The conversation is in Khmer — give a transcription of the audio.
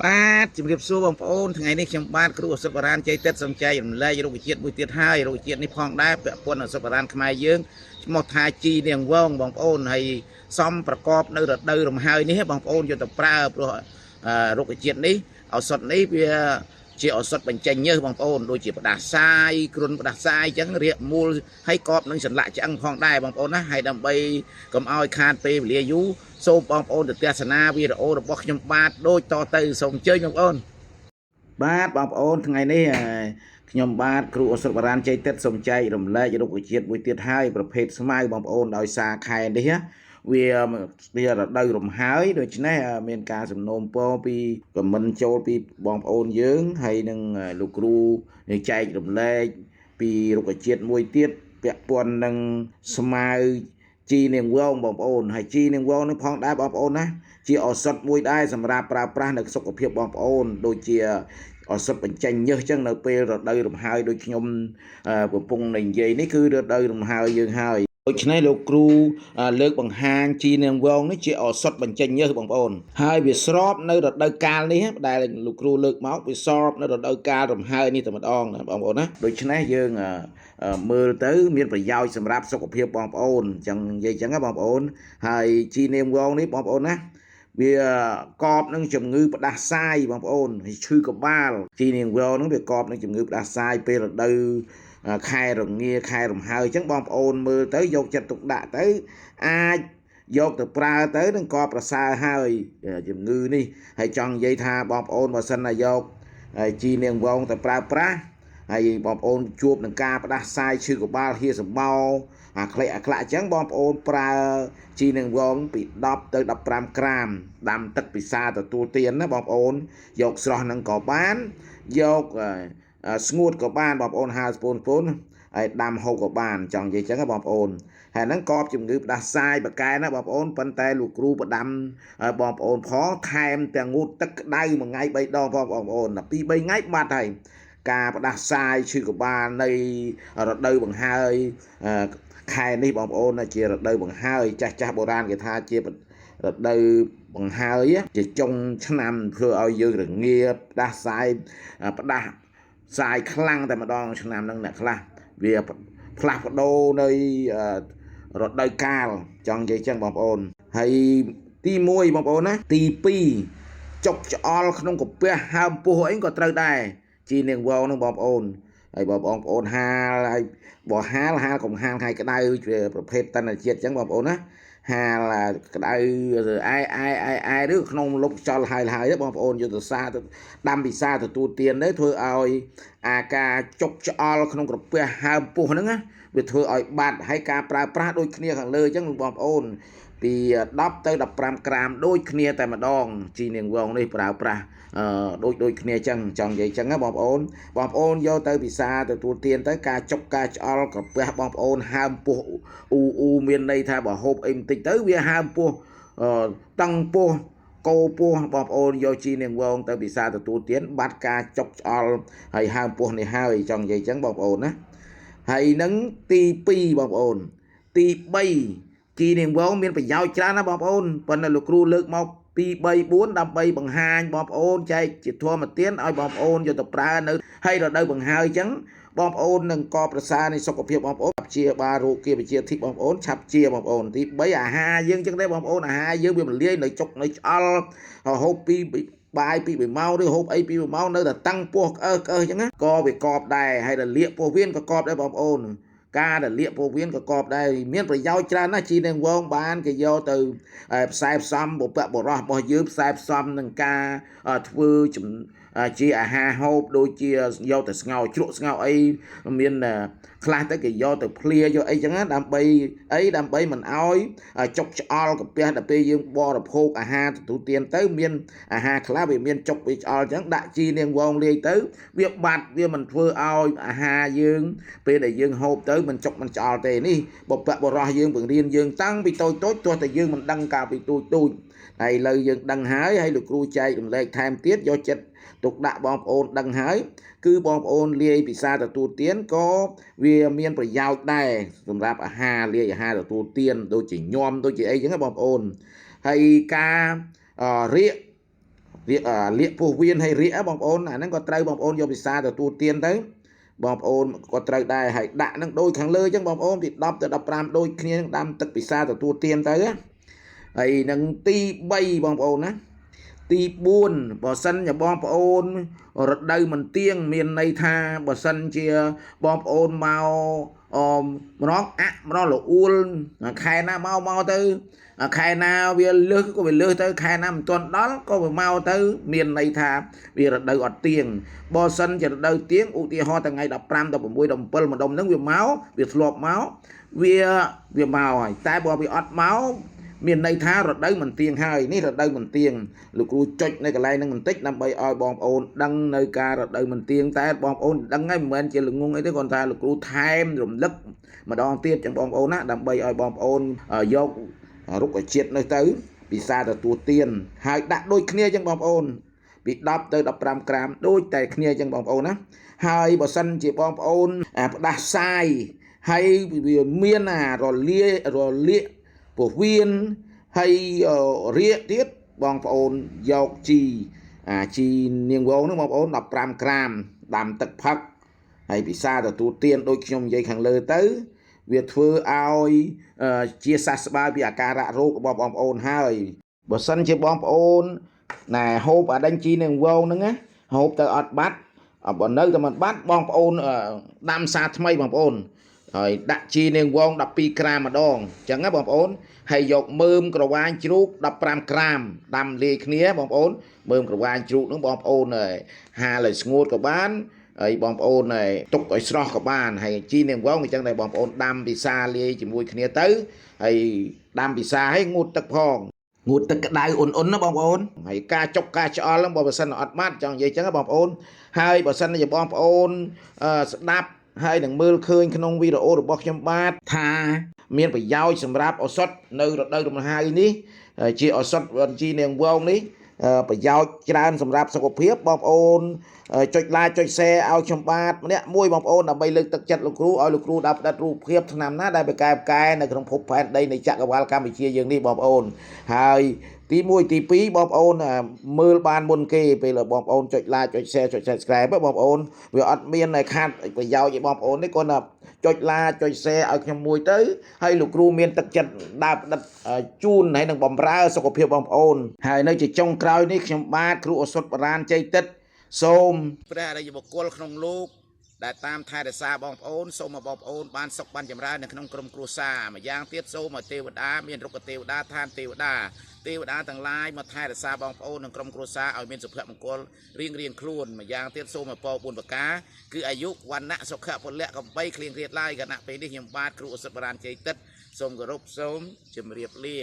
បាទជំរាបសួរបងប្អូនថ្ងៃនេះខ្ញុំបាទគ្រូអសុបរានជ័យទឹកសំចៃរំលែករុក្ខជាតិមួយទៀតហើយរុក្ខជាតិនេះផងដែរពាក់ព័ន្ធអសុបរានខ្មែរយើងឈ្មោះថាជីនាងវងបងប្អូនហើយសំប្រកបនៅរដូវរំហើយនេះបងប្អូនយកទៅប្រើព្រោះរុក្ខជាតិនេះឱសថនេះវាជាឱសថបញ្ចេញញើសបងប្អូនដូចជាផ្ដាសាយគ្រុនផ្ដាសាយអញ្ចឹងរាកមូលហើយកបនឹងសន្លាក់ឆ្អឹងផងដែរបងប្អូនណាហើយដើម្បីកុំឲ្យខាតពេលវេលាយូរសូមបងប្អូនទៅទស្សនាវីដេអូរបស់ខ្ញុំបាទដូចតទៅសូមអញ្ជើញបងប្អូនបាទបងប្អូនថ្ងៃនេះខ្ញុំបាទគ្រូអសុបរានជ័យទឹកសូមចែករំលែករុក្ខជាតិមួយទៀតហើយប្រភេទស្មៅបងប្អូនដោយសារខែនេះវារដូវរំហើយដូច្នេះមានការសំណូមពរពីខមមិនចូលពីបងប្អូនយើងហើយនឹងលោកគ្រូនឹងចែករំលែកពីរុក្ខជាតិមួយទៀតពាក់ព័ន្ធនឹងស្មៅជីនាងវងបងប្អូនហើយជីនាងវងនេះផងដែរបងប្អូនណាជាឱសថមួយដែរសម្រាប់ប្រើប្រាស់នៅសុខភាពបងប្អូនដូចជាឱសថបញ្ចេញញើសចឹងនៅពេលរដូវរំហើយដូចខ្ញុំកំពុងនិយាយនេះគឺរដូវរំហើយយើងហើយដូច្នេះលោកគ្រូលើកបង្ហាញជីនាងវងនេះជាឱសថបញ្ចេញញើសបងប្អូនហើយវាស្របនៅរដូវកាលនេះដែលលោកគ្រូលើកមកវាស្របនៅរដូវកាលរំហើយនេះតែម្ដងណាបងប្អូនណាដូច្នេះយើងមើលទៅមានប្រយោជន៍សម្រាប់សុខភាពបងប្អូនចឹងនិយាយចឹងណាបងប្អូនហើយជីនាងវងនេះបងប្អូនណាវាកបនឹងជំងឺផ្ដាសាយបងប្អូនហើយឈឺក្បាលជីនាងវងនឹងវាកបនឹងជំងឺផ្ដាសាយពេលរដូវខែរងាខែរំហើយអញ្ចឹងបងប្អូនមើលទៅយកចិត្តទុកដាក់ទៅអាចយកទៅប្រើទៅនឹងក៏ប្រសើរហើយជំងឺនេះហើយចង់និយាយថាបងប្អូនបើសិនណាយកជីនាងវងទៅប្រើប្រាស់ហើយបងប្អូនជួបនឹងការផ្ដាសាយឈឺក្បាលហៀសម្បោអាក្លែកអាក្លាក់អញ្ចឹងបងប្អូនប្រើជីនាងវងពី10ទៅ15ក្រាមដាំទឹកពិសាទទួលទានណាបងប្អូនយកស្រស់នឹងក៏បានយកស្ងួតក៏បានបងប្អូន50ស្ពូនហើយដាំហូបក៏បានចង់និយាយចឹងណាបងប្អូនហើយហ្នឹងកបជំងឺផ្ដាសាយបកែណាបងប្អូនប៉ុន្តែលោកគ្រូផ្ដាំបងប្អូនផងថែមទាំងងូតទឹកក្តៅមួយថ្ងៃ3ដងផងបងប្អូនដល់2 3ថ្ងៃបាត់ហើយការផ្ដាសាយឈឺក្បាលនៃរដូវបង្ហើយខែនេះបងប្អូនជារដូវបង្ហើយចាស់បុរាណគេថាជារដូវបង្ហើយជាចុងឆ្នាំធ្វើឲ្យយើងរងាផ្ដាសាយផ្ដាសាយខ្លាំងតែម្ដងឆ្នាំហ្នឹងអ្នកខ្លះវាផ្លាស់ប្ដូរនៅរដូវកាលចង់និយាយចឹងបងប្អូនហើយទី1បងប្អូនណាទី2ចុកច្អល់ក្នុងកាពះហើមពោះអីក៏ត្រូវដែរជីនាងវងនឹងបងប្អូនហើយបងប្អូនហាលហើយបើហាលកុំហាលថ្ងៃក្តៅប្រភេទតនជាតិចឹងបងប្អូនណាហាលក្តៅអែឬក្នុងលុបខ្យល់ហើយបងប្អូនយកទៅសាទៅដាំពិសាទទួលទានទៅធ្វើឲ្យអាការចុកច្អល់ក្នុងក្រពះហើមពោះហ្នឹងណាវាធ្វើឲ្យបាត់ហើយការប្រើប្រាស់ដូចគ្នាខាងលើអញ្ចឹងបងប្អូនពី10ទៅ15ក្រាមដូចគ្នាតែម្ដងជីនាងវងនេះប្រើប្រាស់ដូចគ្នាអញ្ចឹងចង់និយាយអញ្ចឹងណាបងប្អូនយកទៅពិសាទទួលទានទៅការចុកការច្អល់ក្រពះបងប្អូនហើមពោះអ៊ូមានន័យថាបើហូបអីបន្តិចទៅវាហើមពោះតឹងពោះកោពោះបងប្អូនយកជីនាងវងទៅពិសាទទួលទានបាត់ការចុកច្អល់ហើយហើមពោះនេះហើយចង់និយាយអញ្ចឹងបងប្អូនណាហើយនឹងទី2បងប្អូនទី3ជីនាងវងមានប្រយោជន៍ច្រើនណាបងប្អូនប៉ុន្តែលោកគ្រូលើកមក2 3 4ដើម្បីបង្ហាញបងប្អូនចែកជាធម៌ទានឲ្យបងប្អូនយកទៅប្រើនៅហើយរដូវបង្ហើយអញ្ចឹងបងប្អូននឹងកប្រសានៃសុខភាពបងប្អូនជាបារោគវិជាធិបងប្អូនឆាប់ជាបងប្អូនទី3អាហារយើងអញ្ចឹងដែរបងប្អូនអាហារយើងវាមលាយនៅចុកនៅឆ្អល់ហូបពីបាយពី2ម៉ោងឬហូបអីពី2ម៉ោងនៅតែតាំងពោះក្អើអញ្ចឹងណាក៏វាកបដែរហើយរលាកពោះវៀនក៏កបដែរបងប្អូនការរលាកពោះវៀនក៏កបដែរមានប្រយោជន៍ច្រើនណាស់ជីនាងវងបានគេយកទៅផ្សាយផ្សំបុព្វបុរសរបស់យើងផ្សាយផ្សំនឹងការធ្វើជាអាហារហូបដូចជាយកទៅស្ងោរជ្រក់ស្ងោរអីមានខ្លះទៅគេយកទៅភ្លាយកអីចឹងណាដើម្បីមិនអោយចុកឆ្អល់កាពះដល់ពេលយើងបរិភោគអាហារទទួលទានទៅមានអាហារខ្លះវាមានចុកវាឆ្អល់ចឹងដាក់ជីនាងវងលាយទៅវាបាត់វាមិនធ្វើឲ្យអាហារយើងពេលដែលយើងហូបទៅមិនចុកមិនឆ្អល់ទេនេះបុព្វបុរសយើងបង្រៀនយើងតាំងពីតូចទោះតែយើងមិនដឹងកាលពីតូចហើយឥឡូវយើងដឹងហើយលោកគ្រូចែករំលែកថែមទៀតយកចិត្តទុកដាក់បងប្អូនដឹងហើយគឺបងប្អូនលាយពិសាទទួលទានក៏វាមានប្រយោជន៍ដែរសម្រាប់អាហារលាយអាហារទទួលទានដូចជាញោមដូចជាអីចឹងណាបងប្អូនហើយការរៀក เรียกผู้เวียนให้เรียบองโอนอันนั้นก็ត្រូវบองโอนយកពិសាទទួលទានទៅបងប្អូនក៏ត្រូវដែរហើយដាក់នឹងដូចខាងលើអញ្ចឹងបងប្អូនពី10ទៅ15ដូចគ្នានឹងដាំទឹកពិសាទទួលទានទៅហើយនឹងទី3បងប្អូនណាទី4បើសិនជាបងប្អូនរដូវមិនទៀងមានន័យថាបើសិនជាបងប្អូនមកម្ដងម្ដងលអួលខែណាមកទៅខែណាវាលើសក៏វាលើសទៅខែណាមិនទាន់ដល់ក៏វាមកទៅមានន័យថាវារដូវអត់ទៀងបើសិនជារដូវទៀងឧទាហរណ៍ថ្ងៃ15 16 17ម្ដុំហ្នឹងវាមកវាធ្លាប់មកវាមកហើយតែបើវាអត់មកមានន័យថារដូវមិនទៀងហើយនេះរដូវមិនទៀងលោកគ្រូចុចនៅកន្លែងហ្នឹងបន្តិចដើម្បីឲ្យបងប្អូនដឹងនៅការរដូវមិនទៀងតែបងប្អូនដឹងហើយមិនមែនជាល្ងងអីទេគ្រាន់តែលោកគ្រូថែមរំលឹកម្ដងទៀតចឹងបងប្អូនណាដើម្បីឲ្យបងប្អូនយករុក្ខជាតិនោះទៅពិសាទទួលទានហើយដាក់ដូចគ្នាចឹងបងប្អូនពី10ទៅ15ក្រាមដូចតែគ្នាចឹងបងប្អូនណាហើយបើសិនជាបងប្អូនផ្ដាសាយហើយវាមានរលាកពោះវៀនហើយរាកទៀតបងប្អូនយកជីនាងវងនោះបងប្អូន15ក្រាមដាំទឹកផឹកហើយពិសាទទួលទានដូចខ្ញុំនិយាយខាងលើទៅវាធ្វើឲ្យជាសះស្បើយពីអាការៈរោគរបស់បងប្អូនហើយបើសិនជាបងប្អូនហូបអាដេញជីនាងវងហ្នឹងណាហូបទៅអត់បាត់បើនៅតែមិនបាត់បងប្អូនដាំសាថ្មីបងប្អូនហើយដាក់ជីនាងវង12ក្រាមម្ដងអញ្ចឹងណាបងប្អូនហើយយកមើមក្រវាញជ្រូក15ក្រាមដាំលាយគ្នាបងប្អូនមើមក្រវាញជ្រូកហ្នឹងបងប្អូនហាលឲ្យស្ងួតក៏បានហើយបងប្អូនទុកឲ្យស្រស់ក៏បានហើយជីនាងវងអញ្ចឹងដែរបងប្អូនដាំពិសាលាយជាមួយគ្នាទៅហើយដាំពិសាឲ្យងូតទឹកផងងូតទឹកក្តៅអ៊ុនៗណាបងប្អូនហើយការចុកការឆ្អល់ហ្នឹងបើសិនអត់ម៉ាត់ចង់និយាយអញ្ចឹងបងប្អូនហើយបើសិនជាបងប្អូនស្ដាប់ហើយនឹងមើលឃើញក្នុងវីដេអូរបស់ខ្ញុំបាទថាមានប្រយោជន៍សម្រាប់ឱសថនៅរដូវរំហើយនេះជាឱសថជីនាងវងនេះប្រយោជន៍ច្រើនសម្រាប់សុខភាពបងប្អូនចុច like ចុច share ឲ្យខ្ញុំបាទម្នាក់មួយបងប្អូនដើម្បីលើកទឹកចិត្តលោកគ្រូឲ្យលោកគ្រូដាក់ផ្ដិតរូបភាពថ្នាំណាដែលបកកែនៅក្នុងភពផែនដីនៃចក្រវាឡកម្ពុជាយើងនេះបងប្អូនហើយទី1ទី2បងប្អូនមើលបានមុនគេពេលបងប្អូនចុច like ចុច share ចុច subscribe បងប្អូនវាអត់មានខាតប្រយោជន៍ឲ្យបងប្អូននេះគាត់ចុច like ចុច share ឲ្យខ្ញុំមួយទៅហើយលោកគ្រូមានទឹកចិត្តដើរផ្ដិតជូនហើយនឹងបំរើសុខភាពបងប្អូនហើយនៅជាចុងក្រោយនេះខ្ញុំបាទគ្រូឱសថបុរាណជ័យទឹកសូមព្រះអរិយបុគ្គលក្នុងលោកដែលតាមថែរក្សាបងប្អូនសូមឲ្យបងប្អូនបានសុខបានចម្រើននៅក្នុងក្រុមគ្រួសារម្យ៉ាងទៀតសូមឲ្យទេវតាមានរុក្ខទេវតាឋានទេវតាទាំងឡាយមកថែរក្សាបងប្អូននិងក្រុមគ្រួសារឲ្យមានសុភមង្គលរៀងខ្លួនម្យ៉ាងទៀតសូមឲ្យពរ4ប្រការគឺអាយុវណ្ណៈសុខៈពលៈកំបីគ្លៀងគ្លាតឡើយគណៈពេលនេះខ្ញុំបាទគ្រូឱសថបុរាណជ័យទឹកសូមគោរពសូមជម្រាបលា